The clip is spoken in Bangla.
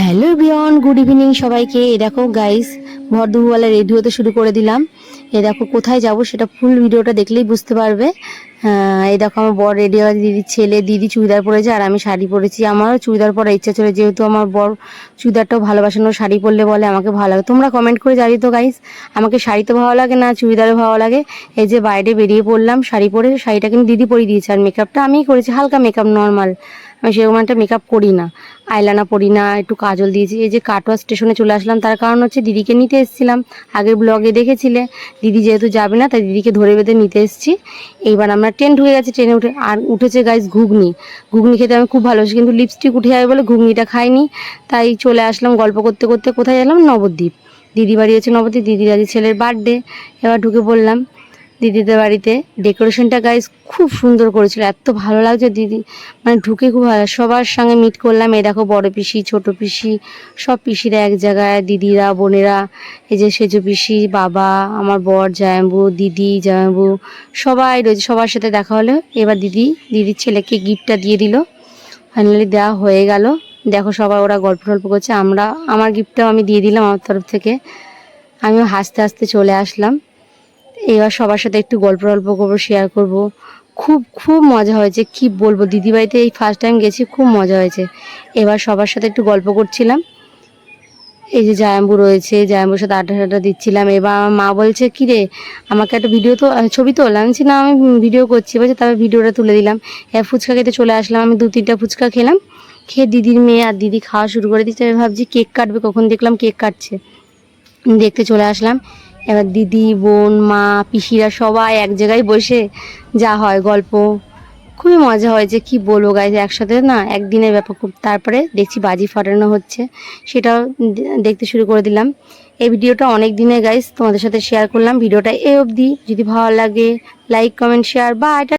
হ্যালো এভরিওয়ান, গুড ইভিনিং সবাইকে। এ দেখো গাইস, ভর দুপুরবেলা রেডি হতে শুরু করে দিলাম। এ দেখো কোথায় যাব সেটা ফুল ভিডিওটা দেখলেই বুঝতে পারবে। এই দেখো আমার বর রেডি হওয়া, দিদির ছেলে, দিদি চুড়িদার পরেছে আর আমি শাড়ি পরেছি। আমারও চুড়িদার পরার ইচ্ছা ছিল, যেহেতু আমার বর চুড়িদারটাও ভালোবাসানো, শাড়ি পরলে বলে আমাকে ভালো লাগে। তোমরা কমেন্ট করে জানিও তো গাইস, আমাকে শাড়িতে ভালো লাগে না চুড়িদারে ভালো লাগে। এই যে বাইরে বেরিয়ে পড়লাম শাড়ি পরে, শাড়িটা কিন্তু দিদি পরিয়ে দিয়েছে আর মেকআপটা আমিই করেছি, হালকা মেকআপ, নর্মাল। আমি সেরকম একটা মেকআপ করি না, আইলানা পরি না, একটু কাজল দিয়েছি। এই যে কাটোয়া স্টেশনে চলে আসলাম, তার কারণ হচ্ছে দিদিকে নিতে এসেছিলাম। আগের ব্লগে দেখেছিলে, দিদি যেহেতু যাবে না তাই দিদিকে ধরে বেঁধে নিতে এসেছি। এইবার আমরা ট্রেন ঢুকে গেছি, ট্রেনে উঠে আর উঠেছে গাইস ঘুগনি। ঘুগনি খেতে আমি খুব ভালোবাসি, কিন্তু লিপস্টিক উঠে যাবে বলে ঘুগনিটা খাইনি। তাই চলে আসলাম গল্প করতে করতে। কোথায় এলাম? নবদ্বীপ। দিদি বাড়ি হচ্ছে নবদ্বীপ, দিদির আজ ছেলের বার্থডে। এবার ঢুকে পড়লাম দিদিদের বাড়িতে। ডেকোরেশনটা গাইস খুব সুন্দর করেছিল, এত ভালো লাগছে দিদি, মানে ঢুকে খুব ভালো। সবার সঙ্গে মিট করলাম। এই দেখো বড় পিসি, ছোট পিসি, সব পিসিরা এক জায়গায়, দিদিরা, বোনেরা। এই যে সেজো পিসি, বাবা, আমার বর, জামাইবু, দিদি, জামাইবু, সবাই রয়েছে। সবার সাথে দেখা হলো। এবার দিদির ছেলেকে গিফটটা দিয়ে দিল। ফাইনালি দেওয়া হয়ে গেল। দেখো সবাই ওরা গল্প টল্প করছে, আমার গিফটটাও আমি দিয়ে দিলাম আমার তরফ থেকে। আমিও হাসতে হাসতে চলে আসলাম। এবার সবার সাথে একটু গল্প করবো, শেয়ার করব। খুব খুব মজা হয়েছে, কি বলবো। দিদি বাড়িতে এই ফার্স্ট টাইম গেছি, খুব মজা হয়েছে। এবার সবার সাথে একটু গল্প করছিলাম। এই যে জায়াম্বু রয়েছে, জায়াম্বুর সাথে আড্ডা টাড্ডা দিচ্ছিলাম। এবার আমার মা বলছে, কি রে আমাকে একটা ভিডিও তো, ছবি তোল। আমি বলছি, না আমি ভিডিও করছি। বলছে তবে ভিডিওটা তুলে দিলাম। এবার ফুচকা খেতে চলে আসলাম। আমি 2-3টা ফুচকা খেলাম। খেয়ে দিদির মেয়ে আর দিদি খাওয়া শুরু করে দিচ্ছে। আমি ভাবছি কেক কাটবে, কখন দেখলাম কেক কাটছে, দেখতে চলে আসলাম। এবার দিদি, বোন, মা, পিসিরা সবাই এক জায়গায় বসে যা হয় গল্প, খুবই মজা হয়েছে, কি বলবো গাইজ। একসাথে না একদিনের ব্যাপার। খুব তারপরে দেখছি বাজি ফাটানো হচ্ছে, সেটাও দেখতে শুরু করে দিলাম। এই ভিডিওটা অনেক দিনের গাইজ, তোমাদের সাথে শেয়ার করলাম। ভিডিওটা এই অবধি। যদি ভালো লাগে লাইক, কমেন্ট, শেয়ার বা